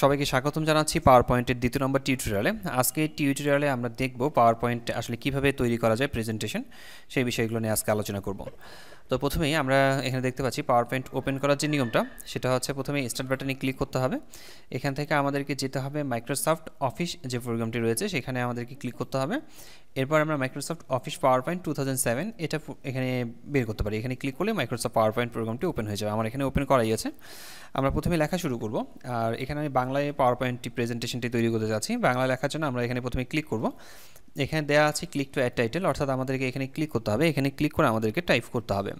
সবাইকে স্বাগতম জানাচ্ছি পাওয়ারপয়েন্টের দ্বিতীয় নম্বর টিউটোরিয়ালে। আজকে টিউটোরিয়ালে আমরা দেখব পাওয়ারপয়েন্ট আসলে কিভাবে তৈরি করা যায় প্রেজেন্টেশন, সেই বিষয়গুলো নিয়ে আজকে আলোচনা করব। তো প্রথমেই আমরা এখানে দেখতে পাচ্ছি পাওয়ারপয়েন্ট ওপেন করার যে নিয়মটা সেটা হচ্ছে প্রথমে স্টার্ট বাটনে ক্লিক করতে হবে। এখান থেকে আমাদেরকে যেতে হবে মাইক্রোসফট অফিস যে প্রোগ্রামটি রয়েছে সেখানে আমাদেরকে ক্লিক করতে হবে। এরপর আমরা মাইক্রোসফট অফিস পাওয়ারপয়েন্ট 2007 এটা এখানে বের করতে পারি। এখানে ক্লিক করলে মাইক্রোসফট পাওয়ারপয়েন্ট প্রোগ্রামটি ওপেন হয়ে যাবে। আমার এখানে ওপেন করাই আছে। আমরা প্রথমে লেখা শুরু করব, আর এখানে আমি বাংলায় পাওয়ারপয়েন্টটি প্রেজেন্টেশনটি তৈরি করতে যাচ্ছি। বাংলা লেখার জন্য আমরা এখানে প্রথমে ক্লিক করব। এখানে দেওয়া আছে ক্লিক টু অ্যাড টাইটেল, অর্থাৎ আমাদেরকে এখানে ক্লিক করতে হবে। এখানে ক্লিক করে আমাদেরকে টাইপ করতে হবে।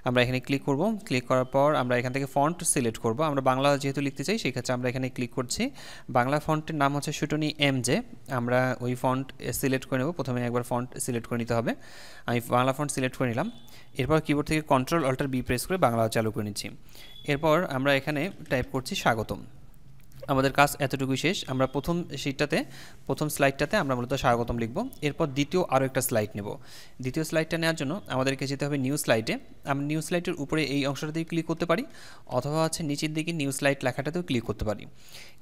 আমরা এখানে ক্লিক করব। ক্লিক করার পর আমরা এখান থেকে ফন্ট সিলেক্ট করব। আমরা বাংলা যেহেতু লিখতে চাই সেক্ষেত্রে আমরা এখানে ক্লিক করছি। বাংলা ফন্টের নাম হচ্ছে শুটনি এমজে। আমরা ওই ফন্ট সিলেক্ট করে নেব। প্রথমে একবার ফন্ট সিলেক্ট করে নিতে হবে। আমি বাংলা ফন্ট সিলেক্ট করে নিলাম। এরপর কিবোর্ড থেকে কন্ট্রোল অল্টার বি প্রেস করে বাংলা চালু করে নিচ্ছি। এরপর আমরা এখানে টাইপ করছি স্বাগতম। আমাদের কাজ এতটুকুই শেষ। আমরা প্রথম স্লাইডটাতে আমরা মূলত স্বাগতম লিখব। এরপর দ্বিতীয় আরও একটা স্লাইড নেব। দ্বিতীয় স্লাইডটা নেওয়ার জন্য আমাদেরকে যেতে হবে নিউ স্লাইডে। আমরা নিউ স্লাইডের উপরে এই অংশটাতেই ক্লিক করতে পারি, অথবা হচ্ছে নিচের দিকে নিউ স্লাইড লেখাটাতেও ক্লিক করতে পারি।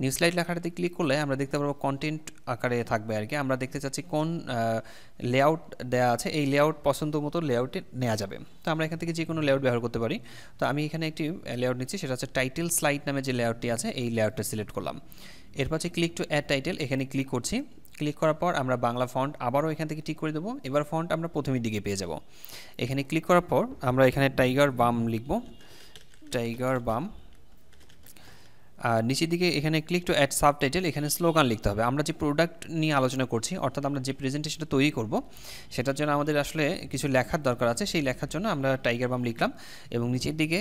নিউ স্লাইড লেখাটাতে ক্লিক করলে আমরা দেখতে পারবো কন্টেন্ট আকারে থাকবে আর কি। আমরা দেখতে চাচ্ছি কোন লেআউট দেওয়া আছে, এই লেআউট পছন্দ মতো লেআউটে নেওয়া যাবে। তো আমরা এখান থেকে যে কোনো লেআউট ব্যবহার করতে পারি। তো আমি এখানে একটি লেআউট নিচ্ছি, সেটা হচ্ছে টাইটেল স্লাইড নামে যে লেআউটটি আছে এই লেআউটটা সিলেক্ট করলাম। এরপর হচ্ছে ক্লিক টু অ্যাড টাইটেল, এখানে ক্লিক করছি। ক্লিক করার পর আমরা বাংলা ফন্ট আবারও এখান থেকে ঠিক করে দেবো। এবার ফন্ট আমরা প্রথমের দিকে পেয়ে যাব। এখানে ক্লিক করার পর আমরা এখানে টাইগার বাম লিখব, টাইগার বাম। আর নিচের দিকে এখানে ক্লিক টু অ্যাড সাবটাইটেল, এখানে স্লোগান লিখতে হবে। আমরা যে প্রোডাক্ট নিয়ে আলোচনা করছি, অর্থাৎ আমরা যে প্রেজেন্টেশনটা তৈরি করব সেটার জন্য আমাদের আসলে কিছু লেখার দরকার আছে। সেই লেখার জন্য আমরা টাইগার বাম লিখলাম এবং নিচের দিকে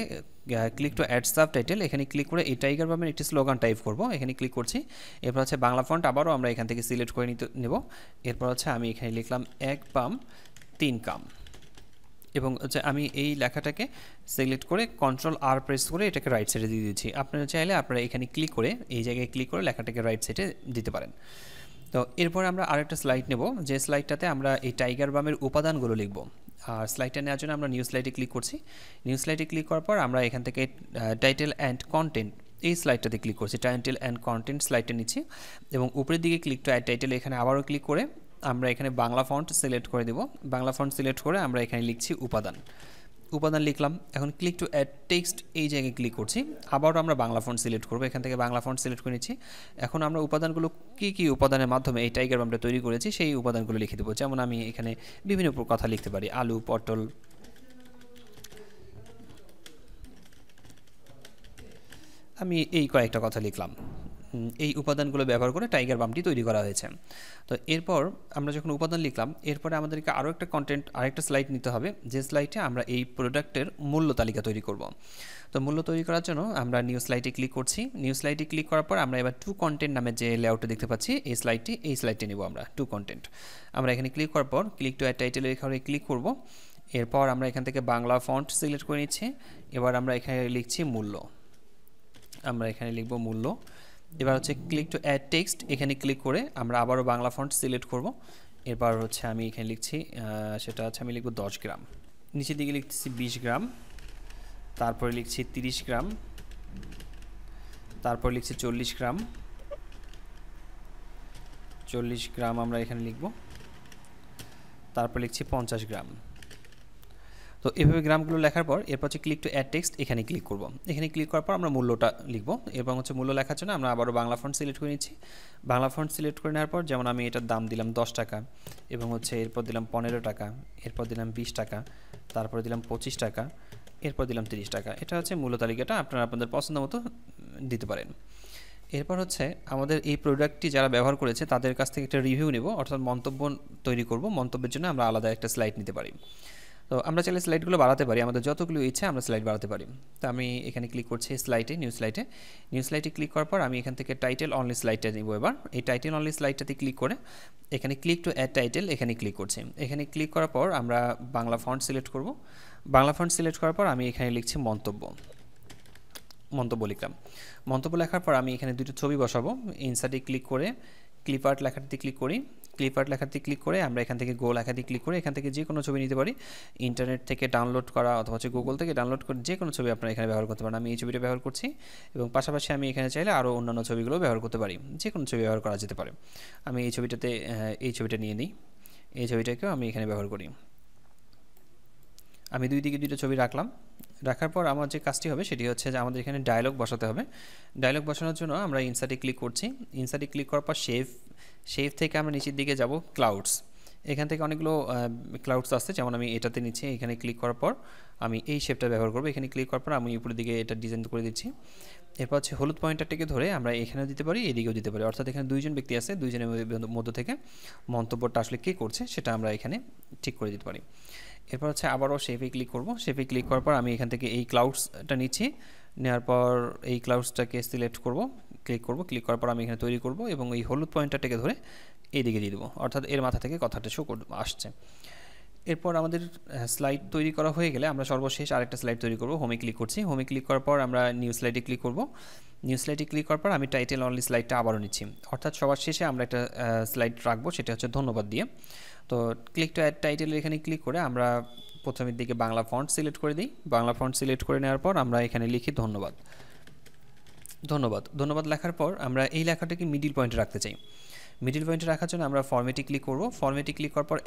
ক্লিক টু অ্যাড সাবটাইটেল, এখানে ক্লিক করে এই টাইগার বামের একটি স্লোগান টাইপ করব। এখানে ক্লিক করছি। এরপর হচ্ছে বাংলা ফন্ট আবারও আমরা এখান থেকে সিলেক্ট করে নেব। এরপর হচ্ছে আমি এখানে লিখলাম 1 পাম 3 কাম, এবং হচ্ছে আমি এই লেখাটাকে সিলেক্ট করে কন্ট্রোল আর প্রেস করে এটাকে রাইট সাইডে দিয়ে দিচ্ছি। আপনারা চাইলে আপনারা এখানে ক্লিক করে এই জায়গায় ক্লিক করে লেখাটাকে রাইট সাইডে দিতে পারেন। তো এরপর আমরা আরেকটা স্লাইড নেব, যে স্লাইডটাতে আমরা এই টাইগার বামের উপাদানগুলো লিখব। আর স্লাইডটা নেওয়ার জন্য আমরা নিউ স্লাইডে ক্লিক করছি। নিউ স্লাইডে ক্লিক করার পর আমরা এখান থেকে টাইটেল অ্যান্ড কন্টেন্ট এই স্লাইডটাতে ক্লিক করছি। টাইটেল অ্যান্ড কন্টেন্ট স্লাইডটা নিচ্ছি এবং উপরের দিকে ক্লিক টু অ্যাড টাইটেল, এখানে আবারও ক্লিক করে আমরা এখানে বাংলা ফন্ট সিলেক্ট করে দেব। বাংলা ফন্ট সিলেক্ট করে আমরা এখানে লিখছি উপাদান লিখলাম। এখন ক্লিক টু অ্যাড টেক্সট এই জায়গায় ক্লিক করছি। আবারও আমরা বাংলা ফন্ট সিলেক্ট করব। এখান থেকে বাংলা ফন্ট সিলেক্ট করে নিচ্ছি। এখন আমরা উপাদানগুলো কী উপাদানের মাধ্যমে এই টাইগার বামটা তৈরি করেছি সেই উপাদানগুলো লিখে দেবো। যেমন আমি এখানে বিভিন্ন কথা লিখতে পারি, আলু, পটল, আমি এই কয়েকটা কথা লিখলাম। এই উপাদানগুলো ব্যবহার করে টাইগার বামটি তৈরি করা হয়েছে। তো এরপর আমরা যখন উপাদান লিখলাম, এরপরে আমাদেরকে আরও একটা আরেকটা স্লাইড নিতে হবে, যে স্লাইডে আমরা এই প্রোডাক্টের মূল্য তালিকা তৈরি করব। তো মূল্য তৈরি করার জন্য আমরা নিউ স্লাইডে ক্লিক করছি। নিউ স্লাইডে ক্লিক করার পর আমরা এবার টু কন্টেন্ট নামে যে লেআউটটা দেখতে পাচ্ছি এই স্লাইডটি নেব আমরা, টু কন্টেন্ট। আমরা এখানে ক্লিক করার পর ক্লিক টু অ্যাড টাইটেল এখানে ক্লিক করব। এরপর আমরা এখান থেকে বাংলা ফন্ট সিলেক্ট করে নিচ্ছি। এবার আমরা এখানে লিখছি মূল্য, আমরা এখানে লিখব মূল্য। এবার হচ্ছে ক্লিক টু অ্যাড টেক্সট, এখানে ক্লিক করে আমরা আবারও বাংলা ফন্ট সিলেক্ট করব। এরপর হচ্ছে আমি এখানে লিখছি, সেটা হচ্ছে আমি লিখব 10 গ্রাম। নিচের দিকে লিখছি 20 গ্রাম, তারপরে লিখছি 30 গ্রাম, তারপর লিখছি 40 গ্রাম। 40 গ্রাম আমরা এখানে লিখব, তারপর লিখছি 50 গ্রাম। তো এভাবে গ্রামগুলো লেখার পর এরপর হচ্ছে ক্লিক টু অ্যাড টেক্সট, এখানে ক্লিক করব। এখানে ক্লিক করার পর আমরা মূল্যটা লিখব এবং হচ্ছে মূল্য লেখার জন্য আমরা আবারও বাংলা ফন্ট সিলেক্ট করে নিচ্ছি। বাংলা ফন্ট সিলেক্ট করে নেওয়ার পর যেমন আমি এটার দাম দিলাম 10 টাকা, এবং হচ্ছে এরপর দিলাম 15 টাকা, এরপর দিলাম 20 টাকা, তারপরে দিলাম 25 টাকা, এরপর দিলাম 30 টাকা। এটা হচ্ছে মূল্য তালিকাটা, আপনারা আপনাদের পছন্দ মতো দিতে পারেন। এরপর হচ্ছে আমাদের এই প্রোডাক্টটি যারা ব্যবহার করেছে তাদের কাছ থেকে একটা রিভিউ নেব, অর্থাৎ মন্তব্য তৈরি করব। মন্তব্যের জন্য আমরা আলাদা একটা স্লাইড নিতে পারি। তো আমরা চাইলে স্লাইডগুলো বাড়াতে পারি, আমাদের যতগুলো ইচ্ছা আমরা স্লাইড বাড়াতে পারি। তো আমি এখানে ক্লিক করছি নিউ স্লাইডে ক্লিক করার পর আমি এখান থেকে টাইটেল অনলি স্লাইডটা নিব। এবার এই টাইটেল অনলি স্লাইডটাতে ক্লিক করে এখানে ক্লিক টু অ্যাড টাইটেল, এখানে ক্লিক করছি। এখানে ক্লিক করার পর আমরা বাংলা ফন্ট সিলেক্ট করব। বাংলা ফন্ট সিলেক্ট করার পর আমি এখানে লিখছি মন্তব্য লিখলাম। মন্তব্য লেখার পর আমি এখানে দুটো ছবি বসাবো। ইনসার্টে ক্লিক করে ক্লিপ আর্ট লেখাটিতে ক্লিক করি। ক্লিপ আর্ট লেখাতে ক্লিক করে আমরা এখান থেকে গো লেখাতে ক্লিক করে এখান থেকে যে কোনো ছবি নিতে পারি। ইন্টারনেট থেকে ডাউনলোড করা অথবা হচ্ছে গুগল থেকে ডাউনলোড করে যে কোনো ছবি আপনারা এখানে ব্যবহার করতে পারেন। আমি এই ছবিটা ব্যবহার করছি এবং পাশাপাশি আমি এখানে চাইলে আরও অন্যান্য ছবিগুলো ব্যবহার করতে পারি, যে কোনো ছবি ব্যবহার করা যেতে পারে। আমি এই ছবিটাতে এই ছবিটা নিয়ে নিই, এই ছবিটাকেও আমি এখানে ব্যবহার করি। আমি দুই দিকে দুইটা ছবি রাখলাম। রাখার পর আমার যে কাজটি হবে সেটি হচ্ছে যে আমাদের এখানে ডায়লগ বসাতে হবে। ডায়লগ বসানোর জন্য আমরা ইনসার্টে ক্লিক করছি। ইনসার্টে ক্লিক করার পর শেপ থেকে আমরা নিচের দিকে যাব ক্লাউডস। এখান থেকে অনেকগুলো ক্লাউডস আসছে, যেমন আমি এটাতে নিচ্ছি। এখানে ক্লিক করার পর আমি এই শেপটা ব্যবহার করব। এখানে ক্লিক করার পর আমি উপরের দিকে এটা ডিজাইন করে দিচ্ছি। এরপর হচ্ছে হলুদ পয়েন্টারটাকে ধরে আমরা এখানেও দিতে পারি, এদিকেও দিতে পারি। অর্থাৎ এখানে দুইজন ব্যক্তি আছে, দুইজনের মধ্য থেকে মন্তব্যটা আসলে কে করছে সেটা আমরা এখানে ঠিক করে দিতে পারি। এরপর হচ্ছে আবারও শেপে ক্লিক করব। শেপে ক্লিক করার পর আমি এখান থেকে এই ক্লাউডসটা নিচ্ছি। নেওয়ার পর এই ক্লাউডসটাকে সিলেক্ট করব, ক্লিক করার পর আমি এখানে তৈরি করব এবং এই হলুদ পয়েন্টারটাকে ধরে এইদিকে দিয়ে দেবো, অর্থাৎ এর মাথা থেকে কথাটা শো আসছে। এরপর আমাদের স্লাইড তৈরি করা হয়ে গেলে আমরা সর্বশেষ আরেকটা স্লাইড তৈরি করব। হোমে ক্লিক করছি। হোমে ক্লিক করার পর আমরা নিউ স্লাইডে ক্লিক করব। নিউ স্লাইডে ক্লিক করার পর আমি টাইটেল অনলি স্লাইডটা আবারও নিচ্ছি, অর্থাৎ সবার শেষে আমরা একটা স্লাইড রাখবো, সেটা হচ্ছে ধন্যবাদ দিয়ে। তো ক্লিক টু অ্যাড টাইটেল এখানে ক্লিক করে আমরা প্রথমের দিকে বাংলা ফন্ট সিলেক্ট করে দিই। বাংলা ফন্ট সিলেক্ট করে নেওয়ার পর আমরা এখানে লিখি ধন্যবাদ। ধন্যবাদ লেখার পর আমরা এই লেখাটাকে মিডিল পয়েন্টে রাখতে চাই। মিডিল পয়েন্টে রাখার জন্য আমরা ফরম্যাটে ক্লিক করব। ফরম্যাটে ক্লিক করার পর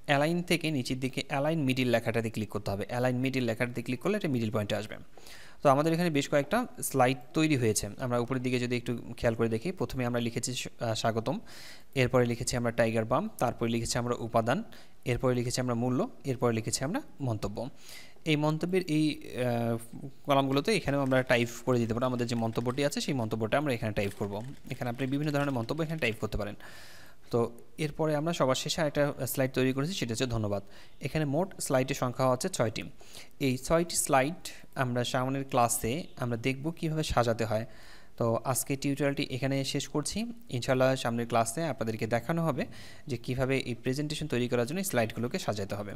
অ্যালাইন থেকে নিচের দিকে অ্যালাইন মিডিল লেখাটাতে ক্লিক করতে হবে। অ্যালাইন মিডিল লেখাটাতে ক্লিক করলে এটা মিডিল পয়েন্টে আসবে। তো আমাদের এখানে বেশ কয়েকটা স্লাইড তৈরি হয়েছে। আমরা উপরের দিকে যদি একটু খেয়াল করে দেখি, প্রথমে আমরা লিখেছি স্বাগতম, এরপরে লিখেছি আমরা টাইগার বাম, তারপরে লিখেছি আমরা উপাদান, এরপরে লিখেছি আমরা মূল্য, এরপরে লিখেছি আমরা মন্তব্য। এই মন্তব্যের এই কলামগুলোতে এখানেও আমরা টাইপ করে দিতে পারি। আমাদের যে মন্তব্যটি আছে সেই মন্তব্যটা আমরা এখানে টাইপ করব। এখানে আপনি বিভিন্ন ধরনের মন্তব্য এখানে টাইপ করতে পারেন। তো এরপরে আমরা সবার শেষে একটা স্লাইড তৈরি করেছি, সেটা হচ্ছে ধন্যবাদ। এখানে মোট স্লাইডের সংখ্যা হচ্ছে 6টি। এই 6টি স্লাইড আমরা সামনের ক্লাসে আমরা দেখব কিভাবে সাজাতে হয়। তো আজকে টিউটোরিয়ালটি এখানে শেষ করছি। ইনশাআল্লাহ সামনের ক্লাসে আপনাদেরকে দেখানো হবে যে কিভাবে এই প্রেজেন্টেশন তৈরি করার জন্য স্লাইডগুলোকে সাজাতে হবে।